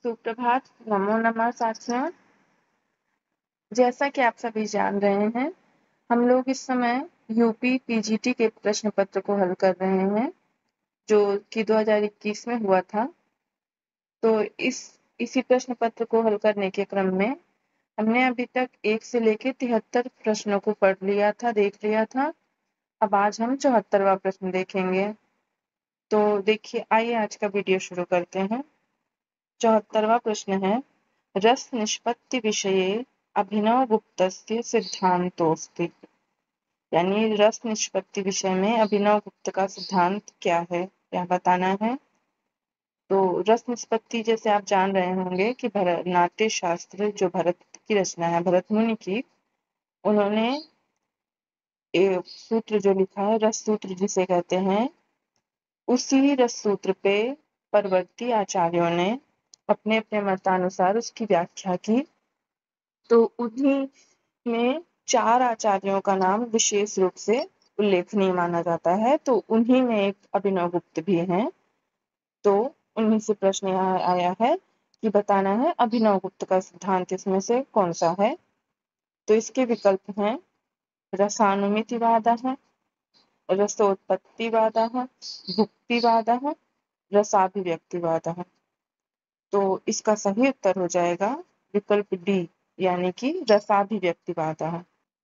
सुप्रभात, नमो नमः साथियों। जैसा कि आप सभी जान रहे हैं, हम लोग इस समय यूपी पीजीटी के प्रश्न पत्र को हल कर रहे हैं, जो कि 2021 में हुआ था। तो इसी प्रश्न पत्र को हल करने के क्रम में हमने अभी तक 1 से लेकर 73 प्रश्नों को पढ़ लिया था, देख लिया था। अब आज हम 74वां प्रश्न देखेंगे। तो देखिए, आइए आज का वीडियो शुरू करते हैं। 74वां प्रश्न है, रस निष्पत्ति विषये अभिनवगुप्तस्य सिद्धांतोऽस्ति। यानी रस निष्पत्ति विषय में अभिनवगुप्त का सिद्धांत क्या है, यह बताना है। तो रस निष्पत्ति जैसे आप जान रहे होंगे कि नाट्य शास्त्र जो भरत की रचना है, भरत मुनि की, उन्होंने एक सूत्र जो लिखा है, रस सूत्र जिसे कहते हैं, उसी रस सूत्र पे परवर्ती आचार्यों ने अपने अपने मतानुसार उसकी व्याख्या की। तो उन्हीं में 4 आचार्यों का नाम विशेष रूप से उल्लेखनीय माना जाता है। तो उन्हीं में एक अभिनवगुप्त भी हैं। तो उन्हीं से प्रश्न यहाँ आया है कि बताना है अभिनवगुप्त का सिद्धांत इसमें से कौन सा है। तो इसके विकल्प हैं रसानुमितिवादः, रसोत्पत्तिवादः, भुक्तिवादः, रसाभिव्यक्तिवादः। तो इसका सही उत्तर हो जाएगा विकल्प डी, यानी कि रसाभिव्यक्तिवादः।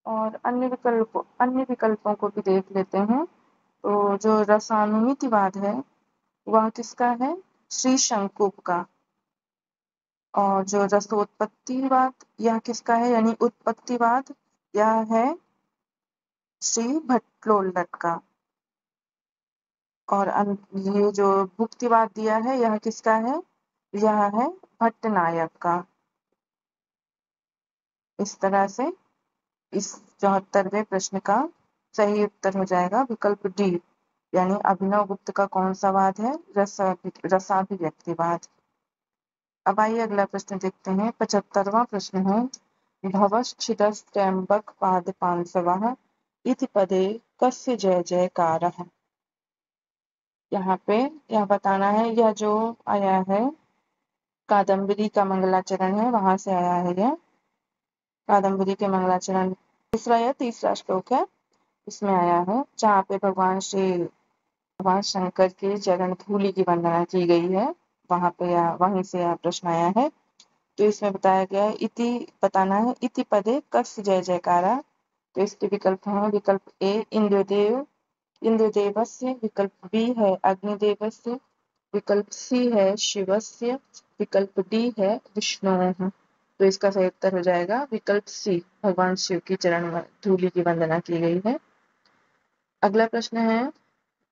और अन्य विकल्पों को भी देख लेते हैं। तो जो रसानुमितिवाद है वह किसका है, श्री शंकुप का। और जो रसोत्पत्तिवाद यह किसका है, यानी उत्पत्तिवाद, यह है श्री भट्टलोल्लट का। और ये जो भुक्तिवाद दिया है यह किसका है, यह है भट्टनायक का। इस तरह से इस 74वें प्रश्न का सही उत्तर हो जाएगा विकल्प डी, यानी अभिनवगुप्त का कौन सा वाद है, रसाभिव्यक्तिवाद। अब आइए अगला प्रश्न देखते हैं। 75वां प्रश्न है, भवश्छिदस्त्र्यंबक पादपांसवः इति पदे कस्य जय जयकारः। यहाँ पे यह बताना है, यह जो आया है कादम्बरी का मंगलाचरण है, वहां से आया है। यह कादम्बरी के मंगलाचरण दूसरा या तीसरा श्लोक है, इसमें आया है, जहाँ पे भगवान शंकर के चरण धूलि की वंदना की गई है, वहां पे वहीं से यह प्रश्न आया है। तो इसमें बताया गया है इति बताना है, इति पदे कस्य जय जयकारा। तो इसके विकल्प हैं, विकल्प ए इंद्रदेवस्य, विकल्प बी है अग्निदेवस्य, विकल्प सी है शिवस्य, विकल्प डी है विष्णु। तो इसका सही उत्तर हो जाएगा विकल्प सी, भगवान शिव की चरण धूलि की वंदना की गई है। अगला प्रश्न है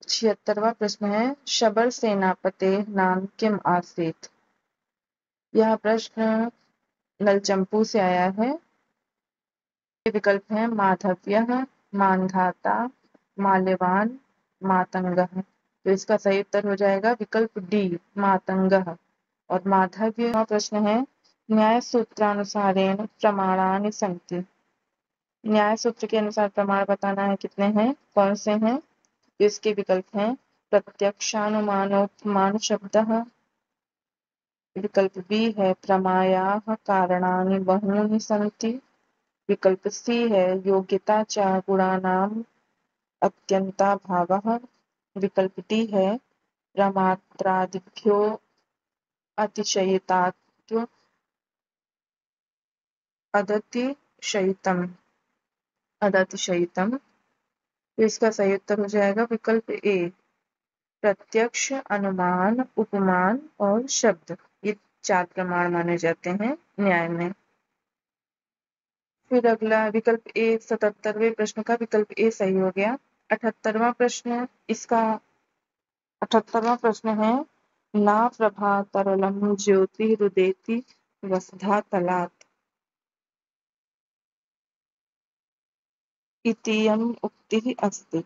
76वां प्रश्न है, शबर सेनापते नाम किम आसीत। यह प्रश्न नलचंपू से आया है। विकल्प है माधव्यः, मानधाता, माल्यवान, मातंगः। तो इसका सही उत्तर हो जाएगा विकल्प डी, मातंगः। और माधव्य का प्रश्न है, न्याय सूत्रानुसारेण प्रमाणानि सन्ति। न्याय सूत्र के अनुसार प्रमाण बताना है, कितने हैं, कौन से हैं। इसके विकल्प हैं प्रत्यक्षानुमानोपमान शब्दः, विकल्प बी है प्रमायाः कारणानि बहूनि सन्ति, विकल्प सी है योग्यता च गुणानाम् अत्यन्ताभावः, विकल्प डी है प्रमात्रादिभ्यो अतिशयितात्व अदतिशयितम्। तो इसका सही उत्तर हो जाएगा विकल्प ए, प्रत्यक्ष, अनुमान, उपमान और शब्द, ये 4 प्रमाण माने जाते हैं न्याय में। फिर अगला विकल्प ए, 77वें प्रश्न का विकल्प ए सही हो गया। 78वां प्रश्न, इसका 78वां प्रश्न है, ना प्रभा तरलम ज्योतिरुदेति वसुधा तलात् इत्ययम् उक्तिः अस्ति।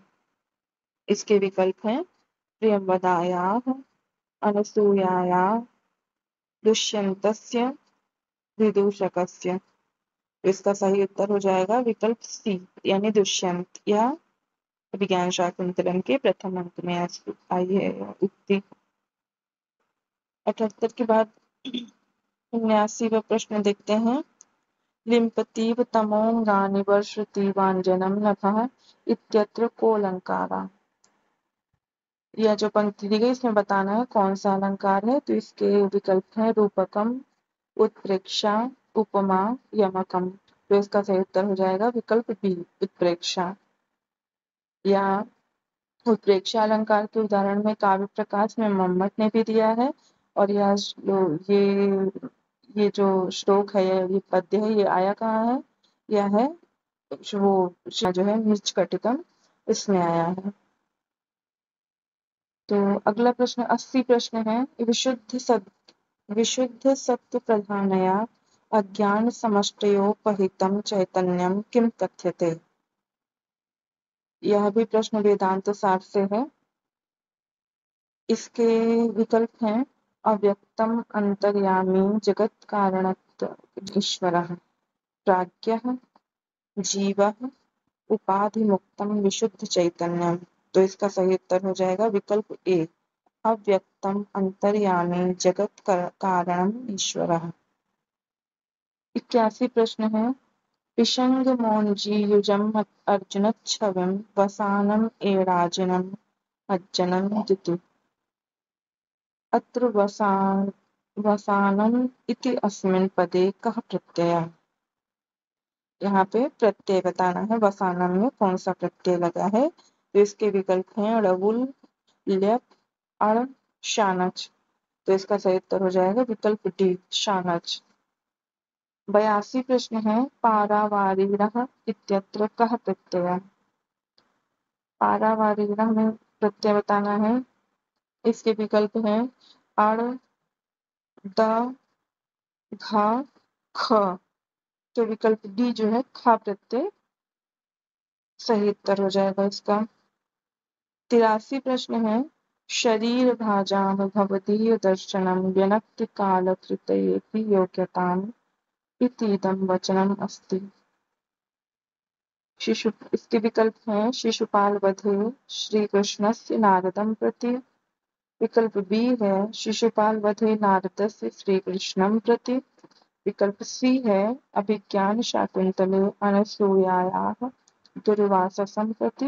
इसके विकल्प हैं प्रियंवदायाः, अनसूयायाः, दुष्यंतस्य, विदूषकस्य। इसका सही उत्तर हो जाएगा विकल्प सी, यानी दुष्यंत। यह विज्ञान शाकुंतलम के प्रथम अंक में आई है उक्ति। 78 के बाद 79वां प्रश्न देखते हैं। लिम्पतीव तमोऽङ्गानि वर्षतीवाञ्जनं नभः इत्यत्र कोऽलङ्कारः। यह जो पंक्ति दी गई इसमें बताना है कौन सा अलंकार है। तो इसके विकल्प हैं रूपकम, उत्प्रेक्षा, उपमा, यमकम। तो इसका सही उत्तर हो जाएगा विकल्प बी, उत्प्रेक्षा। या उत्प्रेक्षा अलंकार के उदाहरण में काव्य प्रकाश में मम्मट ने भी दिया है। और ये जो श्लोक है, ये पद्य है, ये आया कहाँ है? यह है वो जो है मृच्छकटिकम, इसमें आया है। तो अगला प्रश्न 80 प्रश्न है। विशुद्ध सत्व प्रधानया अज्ञान समष्टयोपहितं चैतन्यम किम कथ्यते। यह भी प्रश्न वेदांत सार से है। इसके विकल्प हैं अव्यक्तम अंतर्यामी जगत कारणत्व ईश्वरः, प्राज्ञः, जीवः, उपाधि मुक्तम विशुद्ध चैतन्यम। तो इसका सही उत्तर हो जाएगा विकल्प ए, अव्यक्तम अंतर्यामी जगत कारणम ईश्वरः। 81 प्रश्न है। पिशंग मौंजी युजम अर्जुनच्छविं वसानम एराजिनम अज्जनम दितु। अत्र वसानम इति अस्मिन् पदे कः प्रत्ययः। यहाँ पे प्रत्यय बताना है, वसानम में कौन सा प्रत्यय लगा है। तो इसके विकल्प हैं रवुल, ल्यप, अण, शानच। तो इसका सही उत्तर हो जाएगा विकल्प डी, शानच। 82 प्रश्न है। पारावारिणः इत्यत्र कः प्रत्ययः। पारावारिणः में प्रत्यय बताना है। इसके विकल्प हैं अण, द, घ, ख। तो विकल्प डी जो है खा प्रत्यय सही उत्तर हो जाएगा इसका। 83 प्रश्न है। शरीर भाजाम भवदीय दर्शनम व्यनक्ति काल कृतयेपि योग्यताम इतीदं वचनम अस्ति। इसके विकल्प हैं शिशुपाल वधे श्री कृष्णस्य नारदं प्रति। विकल्प बी है शिशुपाल वधे नारदस्य श्री कृष्णं प्रति। विकल्प सी है अभिज्ञान शाकुंतले अनसूयायाः दुर्वाससं प्रति।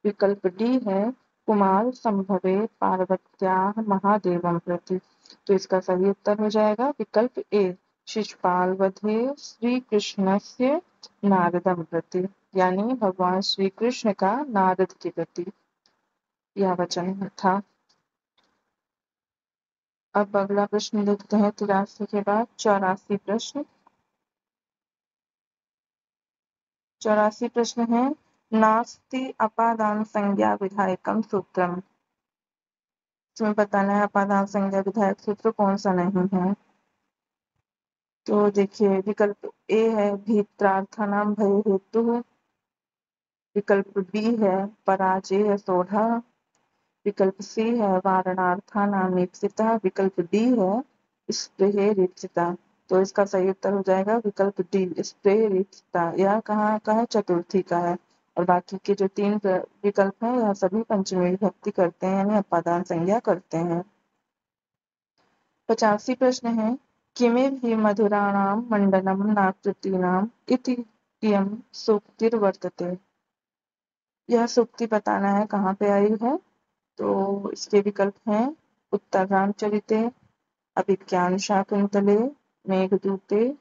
विकल्प डी है कुमार संभवे पार्वत्याः महादेवं प्रति। तो इसका सही उत्तर हो जाएगा विकल्प ए, शिशुपाल वधे श्री कृष्णस्य नारदं प्रति, यानी भगवान श्री कृष्ण का नारद के प्रति यह वचन था। अब अगला प्रश्न देखते हैं 83 के बाद 84 प्रश्न। 84 प्रश्न है। नास्ति अपादान संज्ञा विधायकम सूत्रम। इसमें बताना है अपादान संज्ञा विधायक सूत्र कौन सा नहीं है। तो देखिए विकल्प ए है भीत्रार्थानाम भय हेतु। विकल्प बी है पराजय सोढ़ा। विकल्प सी है वारणार्थानाम ईप्सिता। विकल्प डी है स्प्रेहेरिप्सिता। तो इसका सही उत्तर हो जाएगा विकल्प डी, स्प्रेहेरिप्सिता। यह कहाँ का है? चतुर्थी का है। और बाकी के जो 3 विकल्प हैं यह सभी पंचमी विभक्ति करते हैं, यानी अपादान संज्ञा करते हैं। 85 प्रश्न है। किमे भी मधुराणाम मंडनम नाकृतीनाम इति इयं सूक्तिर्वर्तते। यह सूक्ति बताना है कहाँ पे आई है। तो इसके विकल्प हैं उत्तर रामचरिते, अभिज्ञान शाकुंतले, मेघदूते,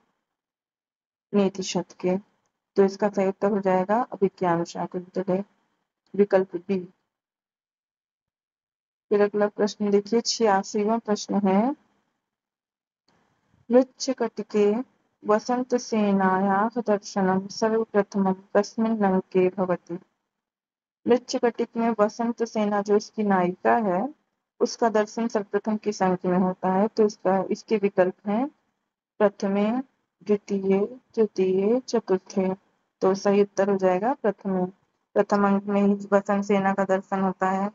नीति शतके। तो इसका सही उत्तर हो जाएगा अभिज्ञान शाकुंतले, विकल्प बी। फिर अगला प्रश्न देखिए 86वां प्रश्न है। मृच्छकटिके वसंतसेनायाः दर्शनं सर्वप्रथमं कस्मिन् अंके भवति। मृच्छकटिक में वसंत सेना जो इसकी नायिका है उसका दर्शन सर्वप्रथम किस अंक में होता है। तो इसके विकल्प हैं प्रथमे, द्वितीय, तृतीय, चतुर्थे। तो सही उत्तर हो जाएगा प्रथमे। प्रथम अंक में ही वसंत सेना का दर्शन होता है।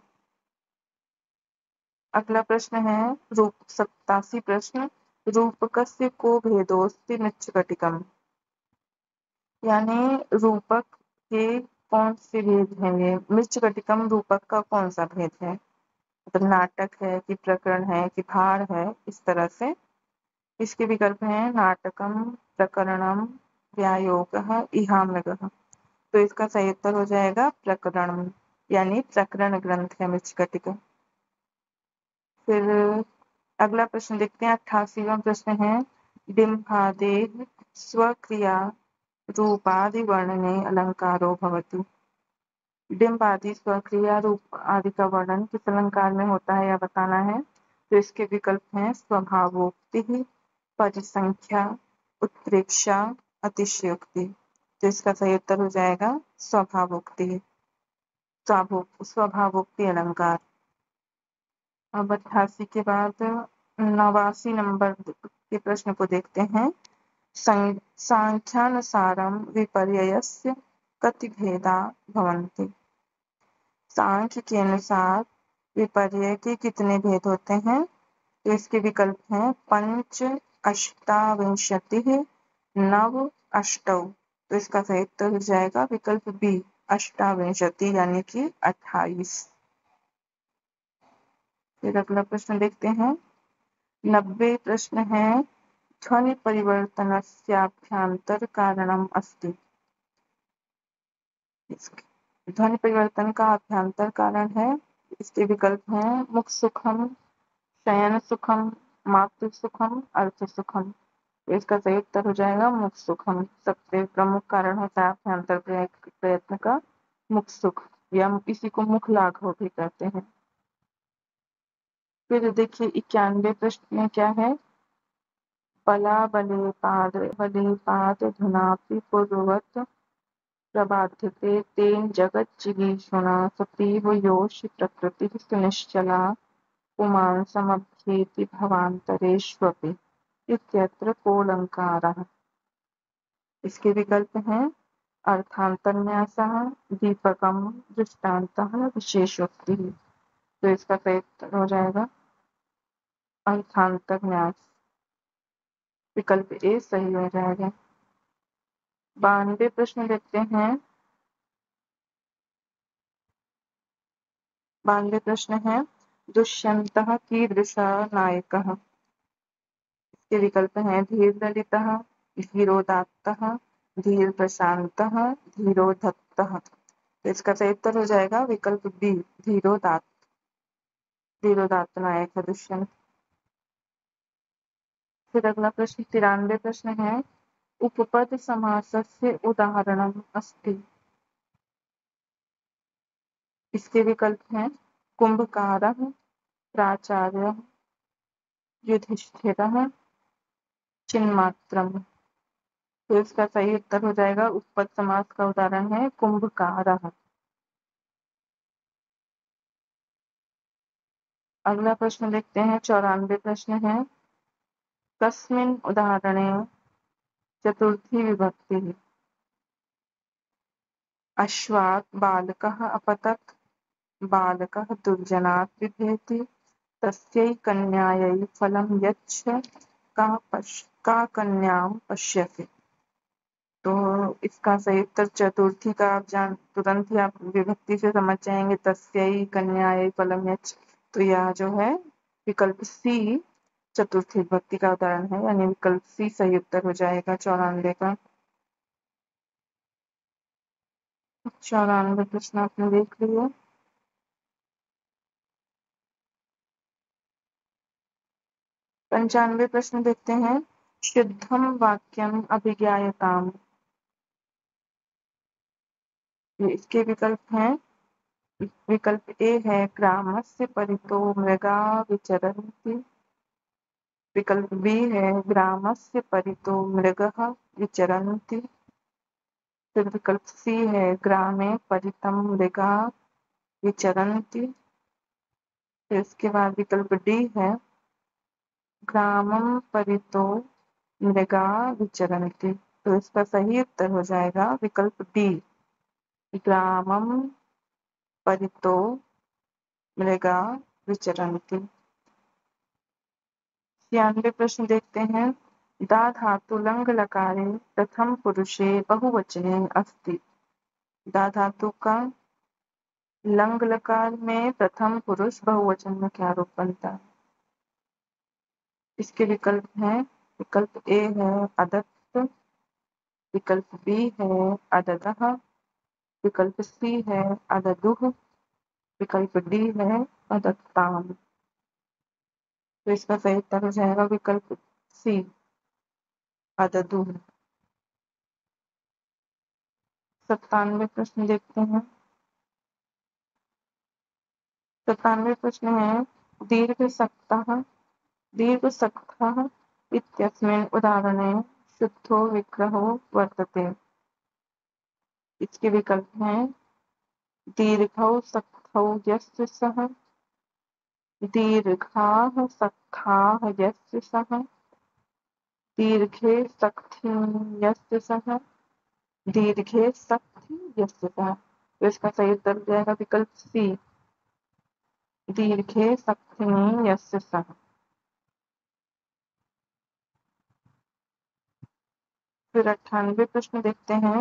अगला प्रश्न है 87 प्रश्न। रूपकस्य को भेदोस्ति मृच्छकटिकम्। यानी रूपक के कौन से भेद हैं ये। मृच्छकटिकम रूपक का कौन सा भेद है, मतलब नाटक है कि प्रकरण है कि भार है, इस तरह से। इसके विकल्प हैं नाटकम, प्रकरणम, व्यायोगः, इहामृगः। तो इसका सही उत्तर हो जाएगा प्रकरण, यानी प्रकरण ग्रंथ है मृच्छकटिका। फिर अगला प्रश्न देखते हैं, 88वां प्रश्न है, डिम्बादेः स्वक्रिया रूपादि वर्णने अलंकारो भवति। डिम्ब आदि स्वक्रिया रूप आदि का वर्णन किस अलंकार में होता है या बताना है। तो इसके विकल्प हैं स्वभावोक्ति, परिसंख्या, उत्प्रेक्षा, अतिशयोक्ति। तो इसका सही उत्तर हो जाएगा स्वभावोक्ति, स्वभावोक्ति अलंकार। अब 88 के बाद 89 नंबर के प्रश्न को देखते हैं, सांख्यानुसारम विपर्ययस्य कति भेदा भवन्ति। सांख्य के अनुसार विपर्यय के कितने भेद होते हैं। तो इसके विकल्प हैं पंच, अष्टाविंशतिः, नव, अष्टौ। तो इसका सही उत्तर हो जाएगा विकल्प बी, अष्टाविंशति यानी कि 28। फिर अगला प्रश्न देखते हैं, 90 प्रश्न है, ध्वनि परिवर्तनस्याभ्यंतर कारणम अस्ति। ध्वनि परिवर्तन का अभ्यंतर कारण है। इसके विकल्प हैं मुख सुखम, शयन सुखम, मातृ सुखम, अर्थ सुखम। तो इसका सही उत्तर हो जाएगा मुख सुखम। सबसे प्रमुख कारण होता है अभ्यंतर प्रयत्न का मुख सुख, या इसी को मुख लाघव भी कहते हैं। फिर देखिए 91 प्रश्न में क्या है, पला बले पाद धुनापि पूर्ववत् प्रबाध्यते तेन जगज्जिगीषुणा सतीव योषि प्रकृतिः सुनिश्चला पुमांसमभ्येति भवान्तरेष्वपि इत्यत्र कोऽलङ्कारः। इसके विकल्प हैं अर्थान्तन्यासः, दीपकम, दृष्टान्तः, विशेषोक्तिः। तो इसका सही उत्तर हो जाएगा अर्थान्तन्यास, विकल्प ए सही हो जाएगा। 92 प्रश्न देखते हैं, 92 प्रश्न है, दुष्यन्तः कीदृशः नायकः। इसके विकल्प हैं धीरललितः, धीरोदात्तः, धीर प्रशांतः, धीरोधत्तः। तो इसका सही उत्तर हो जाएगा विकल्प बी, धीरोदात्त। धीरोदात्त नायक है दुष्यंत। फिर अगला प्रश्न 93 प्रश्न है, उपपद समासस्य उदाहरणम् अस्ति। इसके विकल्प हैं कुंभकारः, प्राचार्यः, युधिष्ठिरः, चिन्मात्रम्। तो इसका सही उत्तर हो जाएगा उपपद समास का उदाहरण है कुंभकारः। अगला प्रश्न देखते हैं, 94 प्रश्न है, कस्मिन् उदाहरणे चतुर्थी विभक्ति। अश्वात् बालकः अपतत्, बालकः दुर्जनात् बिभेति, तस्यै कन्यायै फलं यच्छ, का कन्यां पश्यति। तो इसका सही उत्तर चतुर्थी का आप तुरंत ही आप विभक्ति से समझ जाएंगे, तस्यै कन्यायै फलं यच्छ। तो यह जो है विकल्प सी चतुर्थी विभक्ति का उदाहरण है, यानी विकल्प सी सही उत्तर हो जाएगा 94 का। 94 प्रश्न आपने देख लिया। पंचानवे प्रश्न देखते हैं, शुद्धम वाक्यम अभिज्ञायताम। इसके विकल्प हैं, विकल्प ए है ग्रामस्य परितो मृगा विचरन्ति, विकल्प बी है ग्रामस्य परितो मृगः विचरन्ति, फिर विकल्प सी है ग्रामे परितं मृगा विचरन्ति, फिर इसके बाद विकल्प डी है ग्रामं परितो मृगा विचरन्ति। तो इसका सही उत्तर हो जाएगा विकल्प डी, ग्रामं परितो मृगा विचरन्ति। 96 प्रश्न देखते हैं, दा धातु लंग लकारे प्रथम पुरुषे बहुवचने अस्ति। दा धातु का लंग लकार में प्रथम पुरुष बहुवचन में क्या रूप बनता है। इसके विकल्प हैं विकल्प ए है अदत्त, विकल्प बी है अददः, विकल्प सी है अददुः, विकल्प डी है अदत्ताम। तो इसका सही उत्तर हो जाएगा विकल्प सी अददुः। 97 प्रश्न देखते हैं। 97 प्रश्न है दीर्घसक्तः इत्यस्मिन् उदाहरणे शुद्धो विग्रहो वर्तते। इसके विकल्प हैं दीर्घौ सक्थौ यस्य सः, दीर्घाः सक्थाः यस्य सः, दीर्घे सक्थिं यस्य सः, दीर्घे सक्थि यस्य सः। तो इसका सही उत्तर हो जाएगा विकल्प सी दीर्घे सक्थिनि यस्य सः। फिर 98 प्रश्न देखते हैं।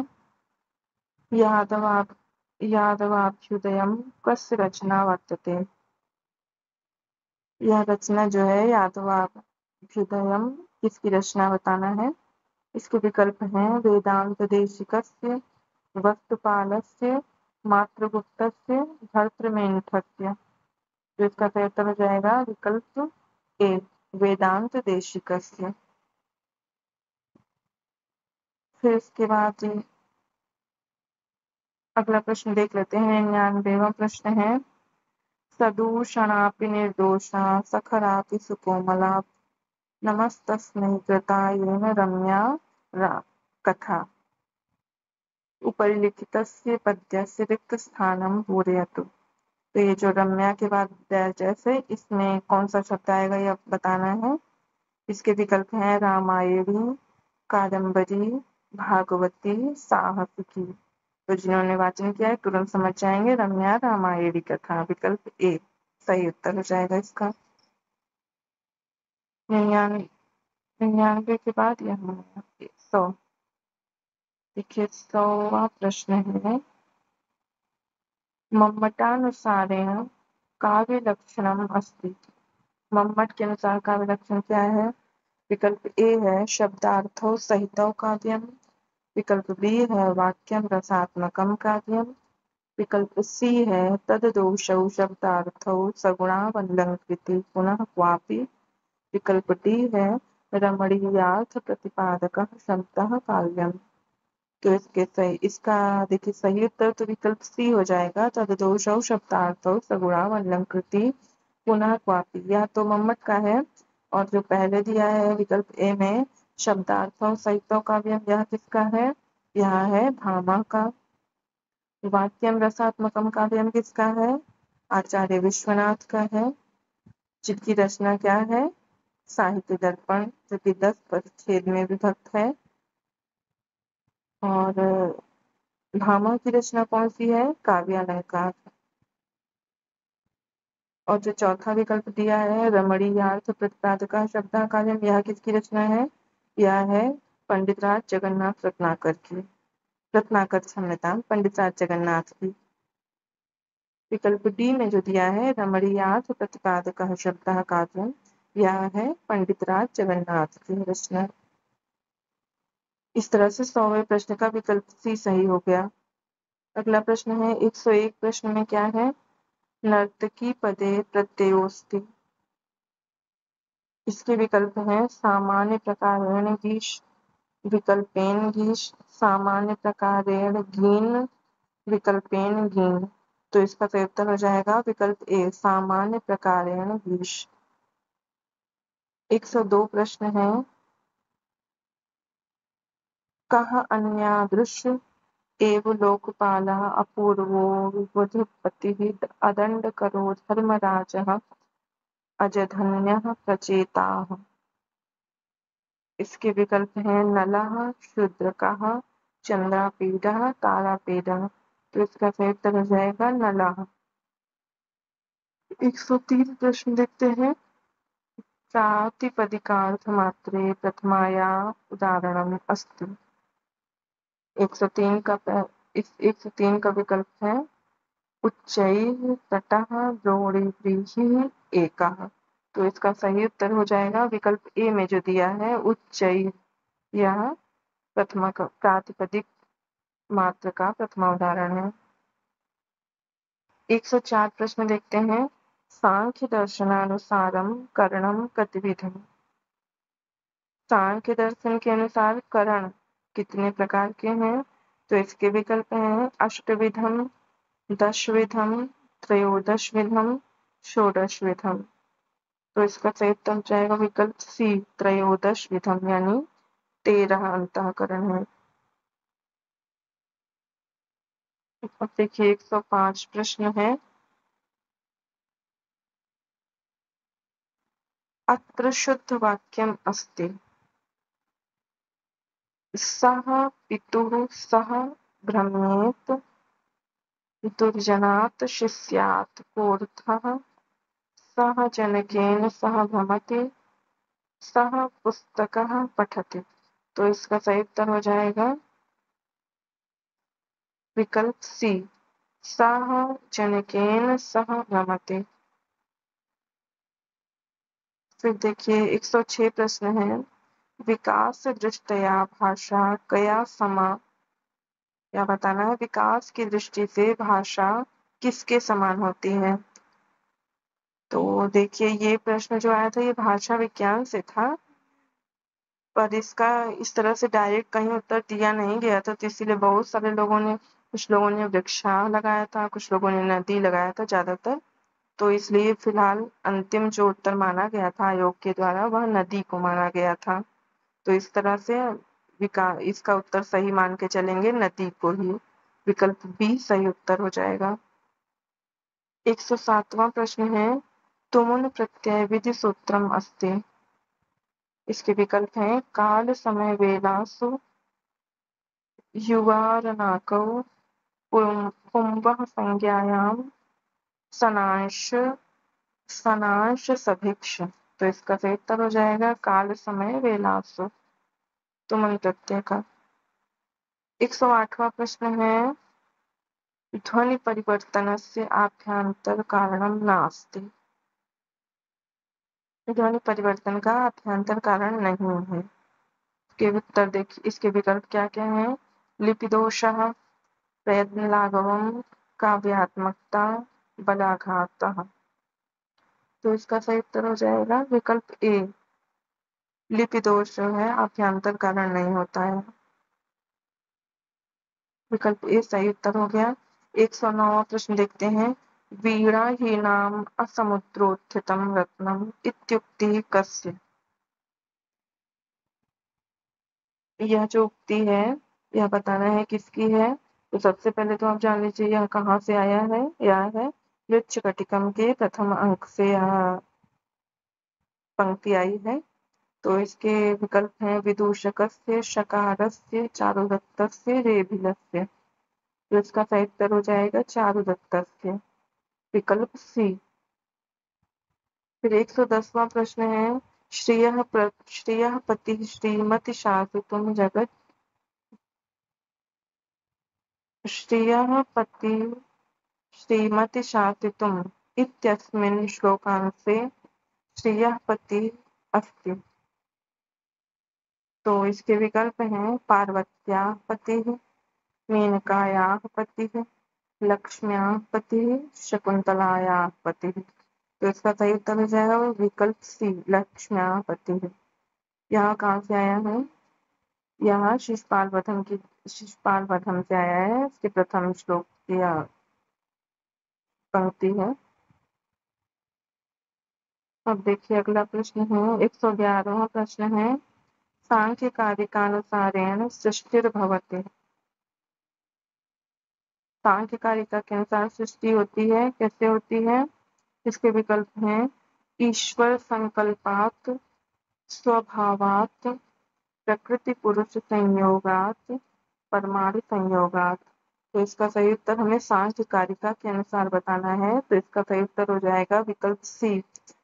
यादवाभ्युदयं कस्य रचना वर्तते। यह रचना जो है यादवाभ्युदयं किसकी रचना बताना है। इसके विकल्प हैं वेदांत देशिकस्य, वस्तुपालस्य, मातृगुप्तस्य, भर्तृमेण्ठस्य। तो इसका सही उत्तर हो जाएगा विकल्प ए वेदांत देशिकस्य। फिर इसके बाद अगला प्रश्न देख लेते हैं। 99वां प्रश्न है सदूषणापि निर्दोषा सखरापि सुकोमला नमस्तस्मै कृतायेन रम्या कथा उपरिलिखितस्य पद्यस्य रिक्तस्थानं पूरयतु। तो ये जो रम्या के बाद जैसे इसमें कौन सा शब्द आएगा यह बताना है। इसके विकल्प हैं रामायणी, कादम्बरी, भागवती, साहसिकी। तो जिन्होंने वाचन किया है तुरंत समझ जाएंगे रम्या रामायणी कथा। विकल्प ए सही उत्तर हो जाएगा इसका। 99 के बाद यहाँ 100। देखिए 100वां प्रश्न है मम्मटानुसारेण काव्यलक्षणम् अस्ति। मम्मट के अनुसार काव्य लक्षण क्या है। विकल्प ए है शब्दार्थौ सहितौ काव्यम, विकल्प बी है वाक्यम रसात्मकम काव्यम, विकल्प सी है तद्दोषौ शब्दार्थौ सगुणावलंकृति पुनः क्वापि, विकल्प डी है रमणीयार्थ प्रतिपादकः शब्दः काव्यम। तो इसका देखिए सही उत्तर तो विकल्प सी हो जाएगा तद्दोषौ शब्दार्थौ सगुणावलंकृति पुनः क्वापि। यह तो मम्मट का है और जो पहले दिया है विकल्प ए में शब्दार्थौ सहितौ काव्यम यह किसका है। यह है भामा का। वाक्यम रसात्मकम काव्यम किसका है। आचार्य विश्वनाथ का है जिनकी रचना क्या है साहित्य दर्पण जो कि 10 परिच्छेद में विभक्त है। और भामा की रचना कौन सी है काव्यालंकार। और जो चौथा विकल्प दिया है रमणीयार्थ प्रतिपादका शब्द काव्यम यह किसकी रचना है। यह है पंडितराज जगन्नाथ रत्नाकर की। रत्नाकर क्षम्यतां पंडितराज जगन्नाथ की। विकल्प डी में जो दिया है रमणीयार्थ प्रतिपादकः शब्दः काव्यम यह है पंडितराज जगन्नाथ की रचना। इस तरह से 100वें प्रश्न का विकल्प सी सही हो गया। अगला प्रश्न है 101 प्रश्न में क्या है नर्तकी पदे प्रत्ययोस्ति। इसके विकल्प हैं सामान्य प्रकारेण गीश, विकल्पेन गीश, सामान्य प्रकारेण गीन, विकल्पेन गीन। तो इसका सही उत्तर हो जाएगा विकल्प ए सामान्य प्रकारेण गीश। 102 प्रश्न है कः अन्यादृश एव लोकपालः अपूर्वो विबुधपतिः अदण्डकरो धर्मराजः अजधन्यः प्रचेताः। इसके विकल्प हैं नलः, शूद्रकः, चंद्रापीडः, तारापीडः। तो इसका सही उत्तर हो जाएगा नलः। 103 प्रश्न देखते हैं प्रातिपदिकार्थमात्रे प्रथमाया उदाहरणम् अस्ति। 103 का विकल्प है उच्चैः तटः द्रोणीभिः एकः, तो इसका सही उत्तर हो जाएगा विकल्प ए में जो दिया है उच्चई। यह प्रथमा प्रातिपदिक मात्र का प्रथमा उदाहरण है। 104 प्रश्न देखते हैं। सांख्य दर्शनानुसारम करणम कतिविधम। सांख्य दर्शन के अनुसार करण कितने प्रकार के हैं? तो इसके विकल्प हैं अष्टविधम, दशविधम, त्रयोदशविधम, षोडशविधम। तो इसका सही उत्तर हो जाएगा विकल्प सी, त्रयोदशविधम, यानी 13 अंतःकरण है। अब देखिए 105 प्रश्न है। अत्र शुद्ध वाक्यम अस्ति। सः पितुः सः भ्रमेत् दुर्जनात् शिष्यात् कोऽर्थः। सः जनकेन सह भ्रमति, सः पुस्तकः पठति। तो इसका सही उत्तर हो जाएगा विकल्प सी, सः जनकेन सह भ्रमति। फिर देखिए 106 प्रश्न है। विकास दृष्टया भाषा कया समा। या बताना है विकास की दृष्टि से भाषा किसके समान होती है। तो देखिए ये प्रश्न जो आया था ये भाषा विज्ञान से था, पर इसका इस तरह से डायरेक्ट कहीं उत्तर दिया नहीं गया था, तो इसीलिए बहुत सारे लोगों ने, कुछ लोगों ने वृक्षा लगाया था, कुछ लोगों ने नदी लगाया था ज्यादातर। तो इसलिए फिलहाल अंतिम जो उत्तर माना गया था आयोग के द्वारा वह नदी को माना गया था। तो इस तरह से इसका उत्तर सही मान के चलेंगे नदी को ही। विकल्प बी सही उत्तर हो जाएगा। 107वां प्रश्न है। तुमुन प्रत्यय विधि सूत्रम अस्ति। इसके विकल्प हैं काल समय वेलासु युवारनाकौ पुंवः संज्ञायाम सनांश सनांश सभिक्ष। तो इसका सही उत्तर हो जाएगा काल समय वेलासु तुमन प्रत्यय का। 108वां प्रश्न है। ध्वनि परिवर्तनस्य आभ्यंतर कारणम नास्ति। ध्वनि परिवर्तन का आभ्यंतर कारण नहीं है। इसके उत्तर देखिए, इसके विकल्प क्या क्या हैं। लिपिदोषः, प्रयत्न लाघवम, काव्यात्मकता, बलाघातः। तो इसका सही उत्तर हो जाएगा विकल्प ए, लिपिदोष जो है आभ्यंतर कारण नहीं होता है। विकल्प ए सही उत्तर हो गया। 109वां प्रश्न देखते हैं। वीणा हीनाम असमुद्रोत्थितम रत्नम इत्युक्ति कस्य। यह जो उक्ति है यह बताना है किसकी है। तो सबसे पहले तो आप जान लीजिए यह कहाँ से आया है। यह है मृच्छकटिकम के प्रथम अंक से यह पंक्ति आई है। तो इसके विकल्प हैं विदूषकस्य, शकारस्य, चारुदत्तस्य, रेभिलस्य। तो इसका सही उत्तर हो जाएगा चारुदत्तस्य, विकल्प सी। फिर 110वां प्रश्न है। श्रियः पतिः श्रीमति शासितुं जगत्। श्रियः पतिः श्रीमति शासितुम् इत्यस्मिन् श्लोकांशे श्रियः पतिः अस्ति। तो इसके विकल्प हैं पार्वत्याः पतिः, मेनकायाः पतिः, लक्ष्म्याः पतिः, शकुंतलायाः पतिः। तो इसका सही उत्तर हो जाएगा विकल्प सी, लक्ष्म्याः पतिः। यह कहाँ से आया है। यह शिशुपाल वधम से आया है। इसके प्रथम श्लोक की यह पंक्ति है। अब देखिए अगला प्रश्न है। 111वां प्रश्न है। सांख्य कारिकानुसारेण सृष्टिर्भवति। सांख्य कारिका के अनुसार सृष्टि होती है, कैसे होती है। इसके विकल्प हैं ईश्वर संकल्पात्, स्वभावात्, प्रकृति पुरुष संयोगात्, परमाणु संयोगात्। तो इसका सही उत्तर हमें सांख्य कारिका के अनुसार बताना है। तो इसका सही उत्तर हो जाएगा विकल्प सी,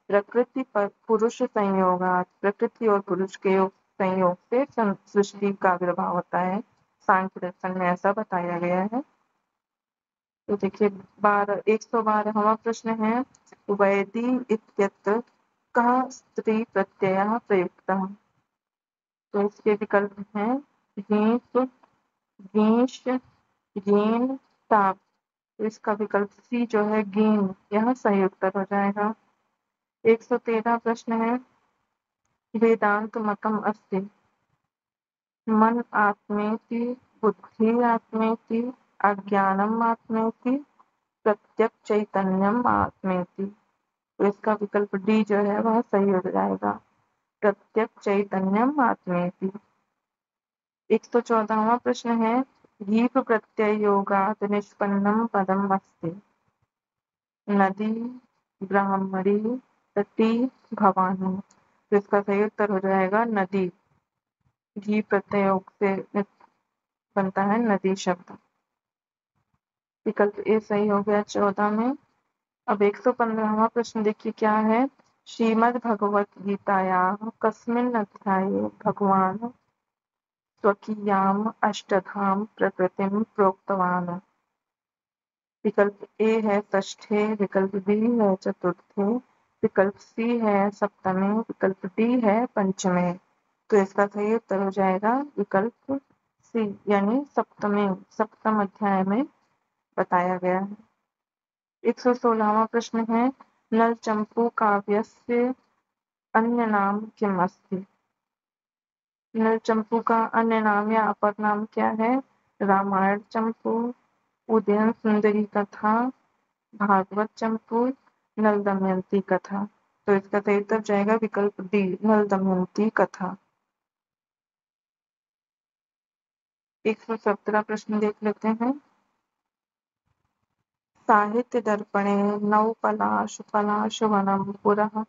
प्रकृति पुरुष संयोगात्। प्रकृति और पुरुष के संयोग से सृष्टि का आविर्भाव होता है। सांख्य दर्शन में ऐसा बताया गया है। तो देखिए 112वां प्रश्न है। वैदि इत्यत्र कः स्त्री प्रत्ययः प्रयुक्तः। तो इसके विकल्प हैं गीस, गीश, गीन, ताप। तो इसका विकल्प सी जो है गीन, यह सही उत्तर हो जाएगा। 113 प्रश्न है वेदांत मतम अस्ति मन आत्मेति बुद्धि आत्मेति अज्ञानम आत्मेति प्रत्यक्ष चैतन्यम आत्मेति। तो इसका विकल्प डी जो है वह सही हो जाएगा, प्रत्यक्ष चैतन्यम आत्मेति। 114वां प्रश्न है गीप प्रत्यय योगात् निष्पन्नम पदम अस्ति नदी, ब्राह्मणी, तटी, भवानी। तो इसका सही उत्तर हो जाएगा नदी। घी प्रत्यय योग से बनता है नदी शब्द। विकल्प ए सही हो गया 14 में। अब 115वां प्रश्न देखिए क्या है श्रीमद् भगवत गीतायाः कस्मिन् अध्याये भगवान् स्वकीयाम् अष्टधाम प्रकृतिं प्रोक्तवान्। विकल्प ए है षष्ठे, विकल्प बी है चतुर्थे, विकल्प सी है सप्तमे, विकल्प डी है पंचमे। तो इसका सही उत्तर हो जाएगा विकल्प सी यानी सप्तमे, सप्तम अध्याय में बताया गया है। 116वां प्रश्न है नल चंपू काव्यस्य अन्य नाम किम अस्ति। नल चंपू का अन्य नाम या अपर नाम क्या है। रामायण चंपू, उदयन सुंदरी कथा, भागवत चंपू, नल दमयंती कथा। तो इसका सही उत्तर जाएगा विकल्प डी नल दमयंती कथा। 117 प्रश्न देख लेते हैं साहित्य दर्पणे नवपलाश पलाशवनं पुरः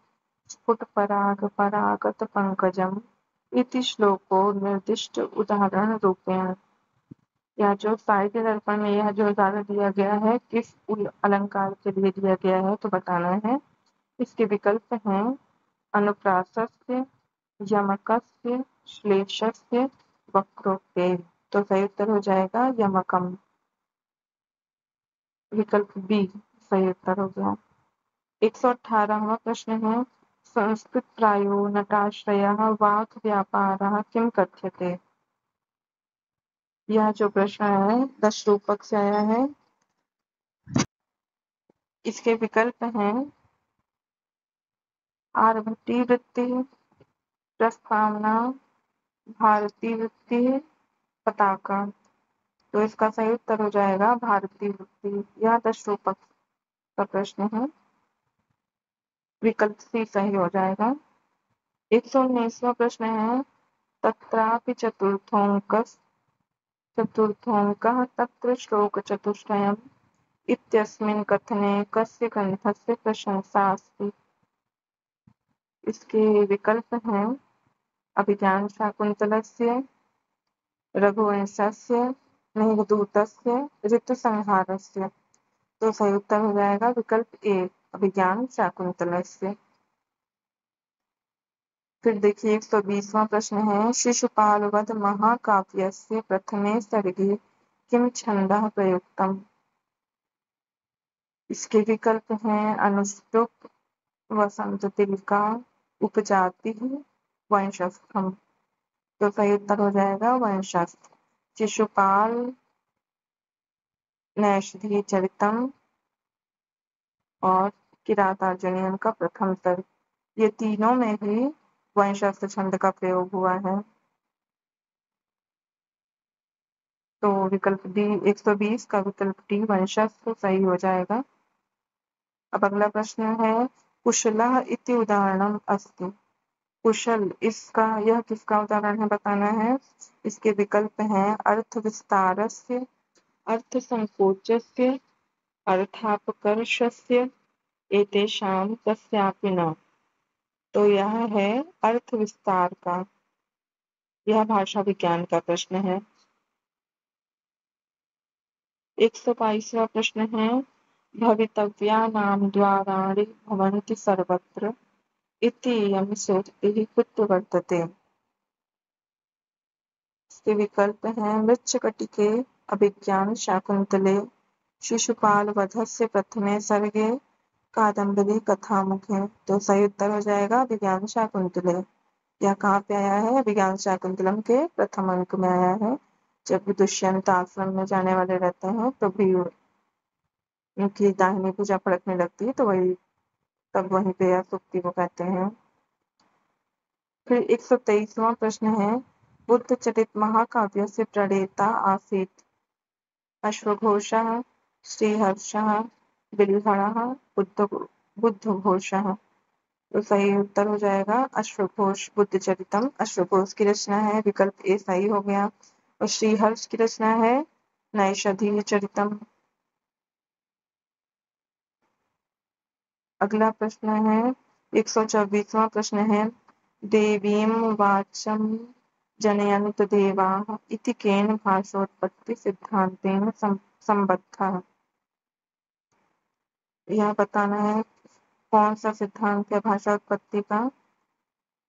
स्फुटपराग परागत पंकजम इति श्लोको निर्दिष्ट उदाहरण रूपेण। या जो साहित्य दर्पण में यह जो उदाहरण दिया गया है किस अलंकार के लिए दिया गया है तो बताना है। इसके विकल्प हैं अनुप्रासस्य, यमकस्य, श्लेषस्य, वक्रोक्ते। तो सही उत्तर हो जाएगा यमकम, विकल्प बी सही उत्तर हो गया। 118वां प्रश्न है संस्कृत प्रायो नटाश्रयः वाक् व्यापारः किम कथ्यते। यह जो प्रश्न है 10 रूपक से आया है। इसके विकल्प हैं आर्भटी वृत्ति, प्रस्तावना, भारती वृत्ति, पताका। तो इसका सही उत्तर हो जाएगा भारती वृत्ति। यह 10 रूपक का प्रश्न है, विकल्प सी सही हो जाएगा। 119वां प्रश्न है तत्रापि चतुर्थोऽङ्कः तत्र श्लोकचतुष्टयम् इत्यस्मिन् कथने कस्य ग्रन्थस्य प्रशंसा अस्ति। इसके विकल्प हैं अभिज्ञान शाकुन्तलस्य, रघुवंशस्य, मेघदूतस्य, ऋतुसंहारस्य। तो सही उत्तर हो जाएगा विकल्प ए अभिज्ञान शाकुन्तलस्य। फिर देखिए 120वां प्रश्न है शिशुपालवध महाकाव्यस्य प्रथमे सर्गे किम छन्दः प्रयुक्तम्। इसके विकल्प हैं अनुष्टुप, वसंत तिलका, उपजाति, वंशस्थम। तो सही उत्तर हो जाएगा वंशस्थ। शिशुपाल, नैषधीय चरितम और किरातार्जुनीयम का प्रथम सर्ग, ये तीनों में ही वंशस्थ छंद का प्रयोग हुआ है। तो विकल्प डी 120 का विकल्प डी वंशस्थ सही हो जाएगा। अब अगला प्रश्न है कुशलः इति उदाहरणम अस्ति। कुशल इसका यह किसका उदाहरण है बताना है। इसके विकल्प हैं अर्थ विस्तारस्य, अर्थ संकोचस्य, अर्थापकर्षस्य, एतेषां कस्यापि न। तो यह है अर्थ विस्तार का, यह भाषा विज्ञान का प्रश्न है। 122वां प्रश्न है भवितव्यानां द्वाराणि भवन्ति सर्वत्र इत्ययं सूक्तिः कुत्र वर्तते। इसके विकल्प हैं मृच्छकटिके, अभिज्ञान शाकुन्तले, शिशुपालवधस्य प्रथमे सर्गे, कादम्बरी कथामुख है, तो सही उत्तर हो जाएगा विज्ञान शाकुंतले। यह कहाँ पे आया है? विज्ञान शाकुंतलम के प्रथम अंक में आया है। जब दुष्यंत आश्रम में जाने वाले रहते हैं तो भी उनकी दाहिनी भुजा फड़कने लगती है, तो वही तब वहीं पे यह सूक्ति को कहते हैं। फिर 123वां प्रश्न है, बुद्ध चरित महाकाव्य से प्रणेता आसीत अश्वघोषः, श्रीहर्षः, बिल्हणः, बुद्धघोषः। तो सही उत्तर हो जाएगा अश्वघोष। बुद्ध चरितम अश्वघोष की रचना है, विकल्प ए सही हो गया। और श्रीहर्ष की रचना है नैषधीय चरितम। अगला प्रश्न है 124वां प्रश्न है, देवीं वाचं जनयन्त देवाः इति केन भाषोत्पत्ति सिद्धांतेन संबद्धः। यह बताना है कौन सा सिद्धांत है भाषा उत्पत्ति का।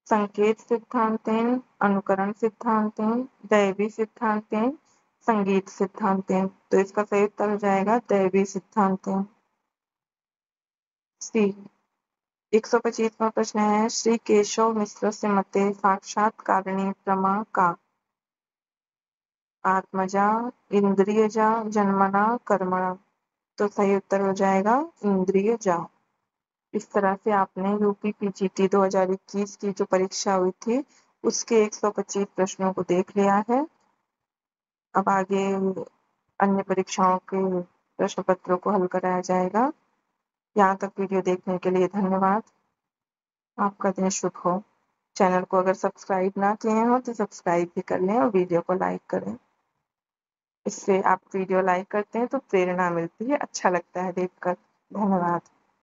संकेत सिद्धांतेन, अनुकरण सिद्धांतेन, दैवी सिद्धांतेन, संगीत सिद्धांतेन। तो इसका सही उत्तर हो जाएगा दैवी सिद्धांतेन, सी। 125वां प्रश्न है, श्री केशव मिश्र से मते साक्षात्कारणी प्रमा का। आत्मजा, इंद्रियजा, जन्मना, कर्मणा। तो सही उत्तर हो जाएगा इंद्रियजा। इस तरह से आपने यूपी पीजीटी 2021 की जो परीक्षा हुई थी उसके 125 प्रश्नों को देख लिया है। अब आगे अन्य परीक्षाओं के प्रश्न पत्रों को हल कराया जाएगा। यहाँ तक वीडियो देखने के लिए धन्यवाद। आपका दिन शुभ हो। चैनल को अगर सब्सक्राइब ना किए हो तो सब्सक्राइब भी कर लें और वीडियो को लाइक करें। इससे आप वीडियो लाइक करते हैं तो प्रेरणा मिलती है, अच्छा लगता है देखकर। धन्यवाद।